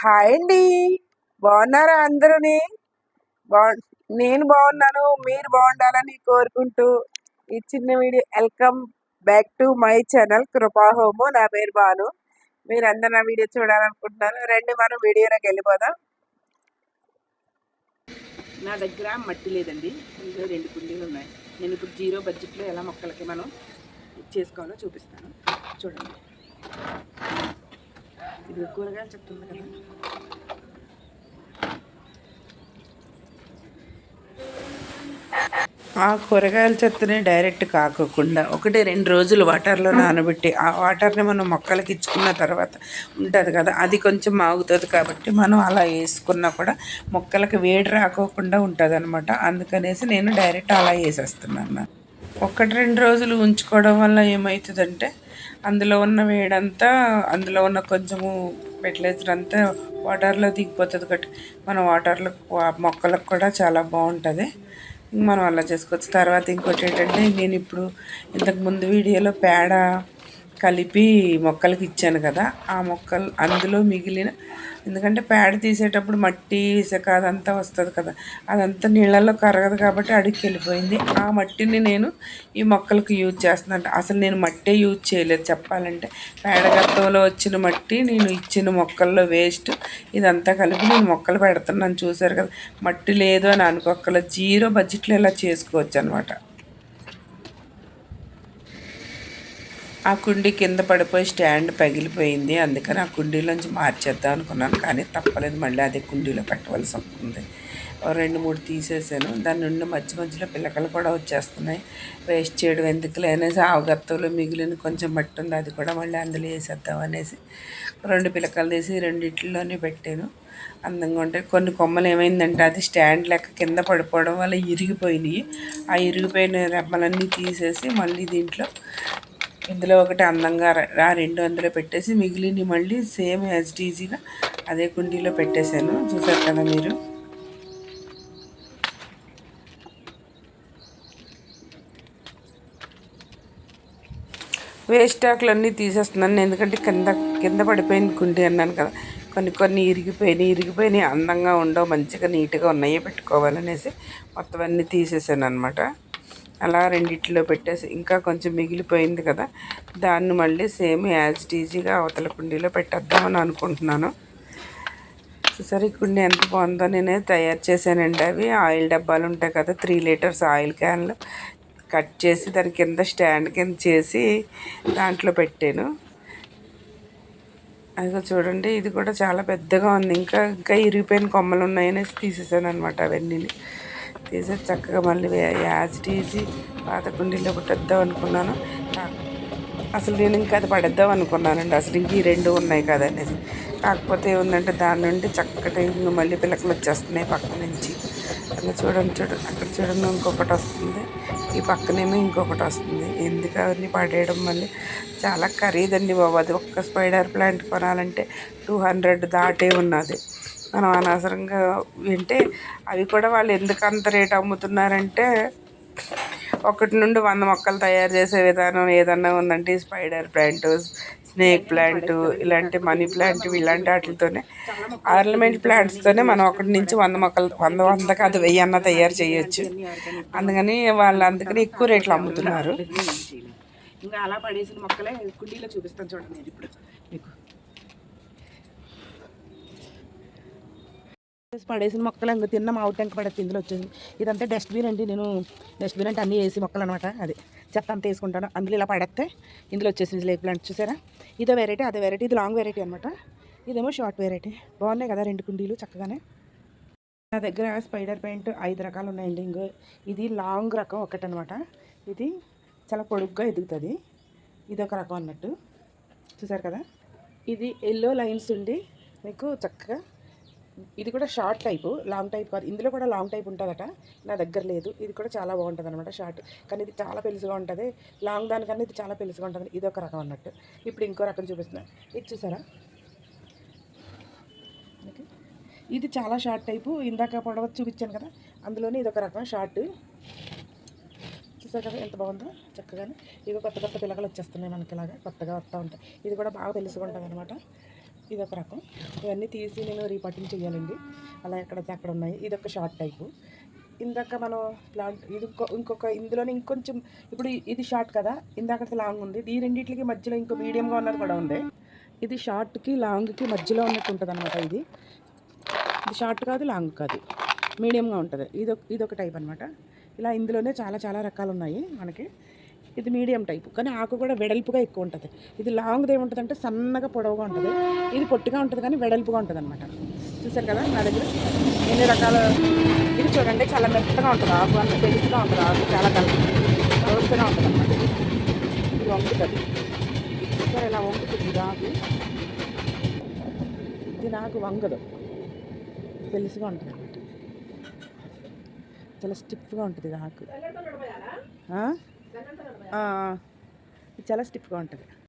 Hi అండి. బాగున్నారా అందరూని? బా నేను బాగున్నాను. మీరు బాగుండాలని కోరుకుంటూ ఈ చిన్న video welcome back to my channel కృపా హోము. నా పేరు బాను. మీరందరూ నా వీడియో చూడాలనుకుంటున్నాను. రండి మనం వీడియోలోకి వెళ్ళిపోదాం. నా దగ్గర మట్టి లేదండి. ఇందులో 2 కుండీలు ఉన్నాయి. నేను ఇప్పుడు జీరో బడ్జెట్లో ఎలా మొక్కలకి మనం చేసుకోవాలో చూపిస్తాను. చూడండి, ఇది కూరగాయలు చెప్తుంది కదా. ఆ కూరగాయల చెత్తని డైరెక్ట్ కాకోకుండా 1-2 రోజులు వాటర్లో నానబెట్టి ఆ వాటర్ని మనం మొక్కలకి ఇచ్చుకున్న తర్వాత ఉంటుంది కదా, అది కొంచెం ఆగుతుంది. కాబట్టి మనం అలా వేసుకున్నా కూడా మొక్కలకి వేడి రాకోకుండా ఉంటుంది అనమాట. అందుకనేసి నేను డైరెక్ట్ అలా వేసేస్తున్నాను. 1-2 రోజులు ఉంచుకోవడం వల్ల ఏమవుతుందంటే అందులో ఉన్న వేడంతా, అందులో ఉన్న కొంచెము ఫెర్టిలైజర్ అంతా వాటర్లో దిగిపోతుంది. కాబట్టి మన వాటర్లో మొక్కలకు కూడా చాలా బాగుంటుంది. మనం అలా చేసుకోవచ్చు. తర్వాత ఇంకోటి ఏంటంటే, నేను ఇప్పుడు ఇంతకుముందు వీడియోలో పేడ కలిపి మొక్కలకి ఇచ్చాను కదా, ఆ మొక్కలు అందులో మిగిలిన, ఎందుకంటే పేడ తీసేటప్పుడు మట్టి ఇసుక అదంతా వస్తుంది కదా, అదంతా నీళ్ళల్లో కరగదు కాబట్టి అడిగి వెళ్ళిపోయింది. ఆ మట్టిని నేను ఈ మొక్కలకు యూజ్ చేస్తున్నాను. అసలు నేను మట్టే యూజ్ చేయలేదు చెప్పాలంటే. పేడ గతంలో వచ్చిన మట్టి నేను ఇచ్చిన మొక్కల్లో వేస్ట్ ఇదంతా కలిపి నేను మొక్కలు పెడుతున్నాను. చూసారు కదా, మట్టి లేదు అని అనుకోక్కల జీరో బడ్జెట్లో ఇలా చేసుకోవచ్చు అనమాట. ఆ కుండీ కింద పడిపోయి స్టాండ్ పగిలిపోయింది. అందుకని ఆ కుండీలోంచి మార్చేద్దాం అనుకున్నాను, కానీ తప్పలేదు. మళ్ళీ అదే కుండీలో పెట్టవలసి వస్తుంది. 2-3 తీసేసాను. దాని నుండి మధ్య మధ్యలో పిల్లకలు కూడా వచ్చేస్తున్నాయి. వేస్ట్ చేయడం ఎందుకులే అనేసి ఆవగత్తలో మిగిలిన కొంచెం మట్టి ఉంది, అది కూడా మళ్ళీ అందులో వేసేద్దాం అనేసి 2 పిల్లకలు తీసి రెండిట్లోనే పెట్టాను. అందంగా ఉంటాయి. కొన్ని కొమ్మలు ఏమైందంటే అది స్టాండ్ లెక్క కింద పడిపోవడం వల్ల ఇరిగిపోయినాయి. ఆ ఇరిగిపోయిన రెమ్మలన్నీ తీసేసి మళ్ళీ ఇందులో ఒకటి అందంగా ఆ 2 అందులో పెట్టేసి మిగిలిన మళ్ళీ సేమ్ యాజ్టీజీగా అదే కుండీలో పెట్టేశాను. చూసారు కదా మీరు. వేస్ట్ ఆకులన్నీ తీసేస్తున్నాను, ఎందుకంటే కింద పడిపోయింది కుండీ అన్నాను కదా. కొన్ని ఇరిగిపోయినాయి అందంగా ఉండవు, మంచిగా నీట్గా ఉన్నాయే పెట్టుకోవాలనేసి మొత్తం అన్నీ తీసేసాను అనమాట. అలా రెండిట్లో పెట్టేసి ఇంకా కొంచెం మిగిలిపోయింది కదా, దాన్ని మళ్ళీ సేమ్ యాజ్టీజీగా అవతల కుండీలో పెట్టేద్దామని అనుకుంటున్నాను. సరే, ఈ కుండీ ఎంత బాగుందో నేనే తయారు చేశానండి. అవి ఆయిల్ డబ్బాలు ఉంటాయి కదా, 3 లీటర్స్ ఆయిల్ క్యాన్లు కట్ చేసి దాని కింద స్టాండ్ కింద చేసి దాంట్లో పెట్టాను. అదిగో చూడండి, ఇది కూడా చాలా పెద్దగా ఉంది. ఇంకా ఇరిగిపోయిన కొమ్మలు ఉన్నాయనేసి తీసేసాను అనమాట. అవన్నీ తీసేసి చక్కగా మళ్ళీ యాజ్టీజీ పాత కుండీలో పెట్టేద్దాం అనుకున్నాను. అసలు నేను ఇంకా అది పడేద్దాం అనుకున్నానండి. అసలు ఇంక ఈ 2 ఉన్నాయి కదా అనేసి. కాకపోతే ఏముందంటే దాని నుండి చక్కటి మళ్ళీ పిల్లకలు వచ్చేస్తున్నాయి పక్క నుంచి. అలా చూడండి అక్కడ చూడండి, ఇంకొకటి వస్తుంది. ఈ పక్కనేమో ఇంకొకటి వస్తుంది. ఎందుకు అవన్నీ పడేయడం మళ్ళీ చాలా ఖరీదండి బాబు. అది ఒక్క స్పైడర్ ప్లాంట్ కొనాలంటే 200 దాటే ఉన్నది. మనం అనవసరంగా వింటే అవి కూడా వాళ్ళు ఎందుకు అంత రేటు అమ్ముతున్నారంటే, 1 నుండి 100 మొక్కలు తయారు చేసే విధానం ఏదన్నా ఉందంటే స్పైడర్ ప్లాంట్, స్నేక్ ప్లాంట్, ఇలాంటి మనీ ప్లాంట్, ఇలాంటి వాటితోనే, ఆర్నమెంట్ ప్లాంట్స్తోనే మనం 1 నుంచి 100 మొక్కలు 100 కాదు 1000 అన్న తయారు చేయొచ్చు. అందుకని ఎక్కువ రేట్లు అమ్ముతున్నారు. ఇంకా అలా పడేసిన మొక్కలే కుండీలో చూపిస్తాను చూడండి. నేను ఇప్పుడు మీకు పడేసిన మొక్కలు ఇంకా తిన్న మామిడి టెంక పడేది ఇందులో వచ్చేసి. ఇదంతా డస్ట్బిన్ అండి. నేను డస్ట్బిన్ అంటే అన్నీ వేసి మొక్కలు అనమాట. అది చెత్త అంతా వేసుకుంటాను. అందులో ఇలా పడేస్తే ఇందులో వచ్చేసింది స్నేక్ ప్లాంట్. చూసారా, ఇదో వెరైటీ అదే వెరైటీ. ఇది లాంగ్ వెరైటీ అనమాట, ఇదేమో షార్ట్ వెరైటీ. బాగున్నాయి కదా 2 కుండీలు చక్కగానే. నా దగ్గర స్పైడర్ పెయింట్ 5 రకాలు ఉన్నాయండి. ఇంకో ఇది లాంగ్ రకం ఒకటి అనమాట. ఇది చాలా పొడుగ్గా ఎదుగుతుంది. ఇది ఒక రకం అన్నట్టు. చూసారు కదా, ఇది ఎల్లో లైన్స్ ఉండి మీకు చక్కగా. ఇది కూడా షార్ట్ టైపు, లాంగ్ టైప్ కాదు. ఇందులో కూడా లాంగ్ టైప్ ఉంటుందట, నా దగ్గర లేదు. ఇది కూడా చాలా బాగుంటుంది అనమాట షార్ట్, కానీ ఇది చాలా పెలుసుగా ఉంటుంది. లాంగ్ దానికన్నా ఇది చాలా పెలుసుగా ఉంటుంది. ఇది ఒక రకం అన్నట్టు. ఇప్పుడు ఇంకో రకం చూపిస్తున్నాను. ఇది చూసారా, ఇది చాలా షార్ట్ టైపు. ఇందాక పొడవ చూపించాను కదా, అందులోనే ఇది ఒక రకం షార్ట్. చూసారు కదా ఎంత బాగుందో చక్కగానే. ఇవి కొత్త పిల్లకలు వచ్చేస్తున్నాయి మనకి, ఇలాగా కొత్తగా వస్తూ ఉంటాయి. ఇది కూడా బాగా తెలుసుకుంటుంది అనమాట. ఇది ఒక రకం. ఇవన్నీ తీసి నేను రీపటింగ్ చేయాలండి. అలా ఎక్కడైతే అక్కడ ఉన్నాయి. ఇది ఒక షార్ట్ టైపు. ఇందాక మనం ప్లాంట్ ఇది ఇంకొక ఇందులోనే ఇంకొంచెం, ఇప్పుడు ఇది షార్ట్ కదా, ఇందాక లాంగ్ ఉంది. ఈ రెండింటికి మధ్యలో ఇంకో మీడియంగా ఉన్నది కూడా ఉంది. ఇది షార్ట్కి లాంగ్కి మధ్యలో ఉన్నట్టు ఉంటుంది అనమాట. ఇది షార్ట్ కాదు, లాంగ్ కాదు, మీడియంగా ఉంటుంది. ఇదొక టైప్ అనమాట. ఇలా ఇందులోనే చాలా చాలా రకాలు ఉన్నాయి మనకి. ఇది మీడియం టైపు, కానీ ఆకు కూడా వెడల్పుగా ఎక్కువ ఉంటుంది. ఇది లాంగ్ది ఏముంటుంది అంటే సన్నగా పొడవుగా ఉంటుంది. ఇది పొట్టిగా ఉంటుంది కానీ వెడల్పుగా ఉంటుంది అనమాట. చూసారు కదా నా దగ్గర ఎన్ని రకాల. ఇది చూడండి, చాలా మెత్తగా ఉంటుంది ఆకు, అంత తెలుసుగా ఉంటుంది ఆకు, చాలా రోస్ట్గా ఉంటుంది అనమాట. ఇది వంకుతుంది. సరే ఇలా వంకుతుంది ఇది ఆకు. ఇది నాకు వంగదు, తెలుసుగా ఉంటుంది అనమాట. చాలా స్టిఫ్గా ఉంటుంది ఇది ఆకు. చాలా స్టిఫ్గా ఉంటుంది.